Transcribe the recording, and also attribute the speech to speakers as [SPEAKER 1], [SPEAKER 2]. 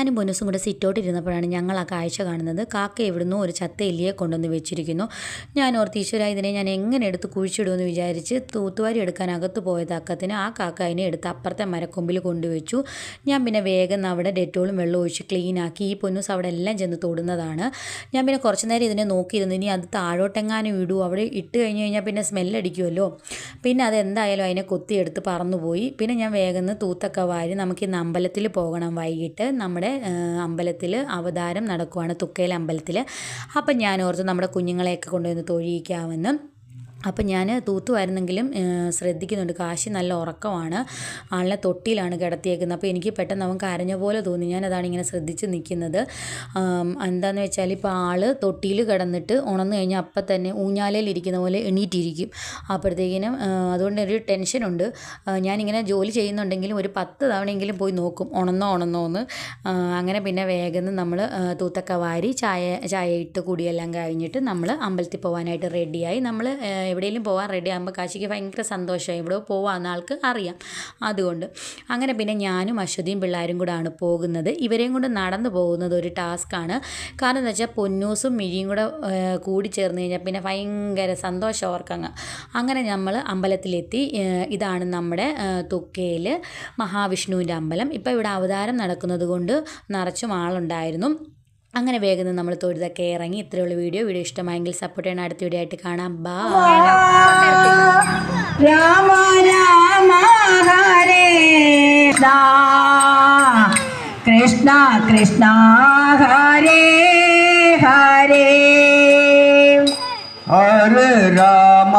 [SPEAKER 1] ഞാനും പൊന്നൂസും കൂടെ സിറ്റൗട്ട് ഇരുന്നപ്പോഴാണ് ഞങ്ങൾ ആ കാഴ്ച കാണുന്നത്. കാക്ക എവിടുന്നോ ഒരു ചത്ത എലിയെ കൊണ്ടുവന്ന് വെച്ചിരിക്കുന്നു. ഞാൻ ഓർത്ത് ഈശ്വര ഇതിനെ ഞാൻ എങ്ങനെ എടുത്ത് കുഴിച്ചിടുമെന്ന് വിചാരിച്ച് തൂത്തുവാരി എടുക്കാൻ അകത്ത് പോയ തക്കത്തിന് ആ കാക്ക അതിനെ എടുത്ത് അപ്പുറത്തെ മരക്കൊമ്പിൽ കൊണ്ടുവച്ചു. ഞാൻ പിന്നെ വേഗം അവിടെ ഡെറ്റോളും വെള്ളം ഒഴിച്ച് ക്ലീനാക്കി. ഈ പൊന്നൂസ് അവിടെ എല്ലാം ചെന്ന് തൊടുന്നതാണ്. ഞാൻ പിന്നെ കുറച്ച് നേരം ഇതിനെ നോക്കിയിരുന്നു. ഇനി അത് താഴോട്ടെങ്ങാനും ഇടൂ, അവിടെ ഇട്ട് കഴിഞ്ഞ് കഴിഞ്ഞാൽ പിന്നെ സ്മെല്ലടിക്കുമല്ലോ. പിന്നെ അതെന്തായാലും അതിനെ കൊത്തിയെടുത്ത് പറന്നുപോയി. പിന്നെ ഞാൻ വേഗം തൂത്തൊക്കെ വാരി നമുക്കിന്ന് അമ്പലത്തിൽ പോകണം. വൈകിട്ട് നമ്മുടെ അമ്പലത്തിൽ അവതാരം നടക്കുവാണ്, തുക്കയിൽ അമ്പലത്തിൽ. അപ്പം ഞാൻ ഓർത്ത് നമ്മുടെ കുഞ്ഞുങ്ങളെയൊക്കെ കൊണ്ടുവന്ന് തൊഴിയിക്കാമെന്ന്. അപ്പം ഞാൻ തൂത്തുമായിരുന്നെങ്കിലും ശ്രദ്ധിക്കുന്നുണ്ട്. കാശി നല്ല ഉറക്കമാണ്, ആളിനെ തൊട്ടിയിലാണ് കിടത്തിയേക്കുന്നത്. അപ്പോൾ എനിക്ക് പെട്ടെന്ന് അവൻ കരഞ്ഞ പോലെ തോന്നി. ഞാനതാണ് ഇങ്ങനെ ശ്രദ്ധിച്ച് നിൽക്കുന്നത്. എന്താണെന്ന് വെച്ചാൽ ഇപ്പോൾ ആൾ തൊട്ടിയിൽ കിടന്നിട്ട് ഉണർന്നു കഴിഞ്ഞാൽ അപ്പം തന്നെ ഊഞ്ഞാലയിലിരിക്കുന്ന പോലെ എണീറ്റിരിക്കും. അപ്പോഴത്തേക്കിനും അതുകൊണ്ടൊരു ടെൻഷനുണ്ട്. ഞാനിങ്ങനെ ജോലി ചെയ്യുന്നുണ്ടെങ്കിലും ഒരു 10 തവണയെങ്കിലും പോയി നോക്കും ഉണന്നോ എന്ന്. അങ്ങനെ പിന്നെ വേഗം നമ്മൾ തൂത്തൊക്കെ വാരി ചായ ഇട്ട് കുടിയെല്ലാം കഴിഞ്ഞിട്ട് നമ്മൾ അമ്പലത്തിൽ പോകാനായിട്ട് റെഡിയായി. നമ്മൾ എവിടെയെങ്കിലും പോകാൻ റെഡി ആകുമ്പോൾ കാശിക്ക് ഭയങ്കര സന്തോഷമായി. ഇവിടെ പോകാമെന്ന ആൾക്ക് അറിയാം. അതുകൊണ്ട് അങ്ങനെ പിന്നെ ഞാനും അശ്വതിയും പിള്ളേരും കൂടെയാണ് പോകുന്നത്. ഇവരെയും കൊണ്ട് നടന്നു പോകുന്നത് ഒരു ടാസ്ക്കാണ്. കാരണം എന്താ വെച്ചാൽ പൊന്നൂസും മിഴിയും കൂടെ കൂടി ചേർന്ന് കഴിഞ്ഞാൽ പിന്നെ ഭയങ്കര സന്തോഷം അവർക്കങ്ങ്. അങ്ങനെ നമ്മൾ അമ്പലത്തിലെത്തി. ഇതാണ് നമ്മുടെ തുക്കയിൽ മഹാവിഷ്ണുവിൻ്റെ അമ്പലം. ഇപ്പോൾ ഇവിടെ അവതാരം നടക്കുന്നത് കൊണ്ട് നിറച്ചും ആളുണ്ടായിരുന്നു. അങ്ങനെ വേഗം നമ്മൾ തൊഴുതൊക്കെ ഇറങ്ങി. ഇത്രയുള്ള വീഡിയോ ഇഷ്ടമായെങ്കിൽ സപ്പോർട്ട് ചെയ്യണം. അടുത്ത വീഡിയോ ആയിട്ട് കാണാം. ബൈ.
[SPEAKER 2] രാമ രാമ ഹരേ കൃഷ്ണ കൃഷ്ണ ഹരേ ഹരേ ഹരേ രാമ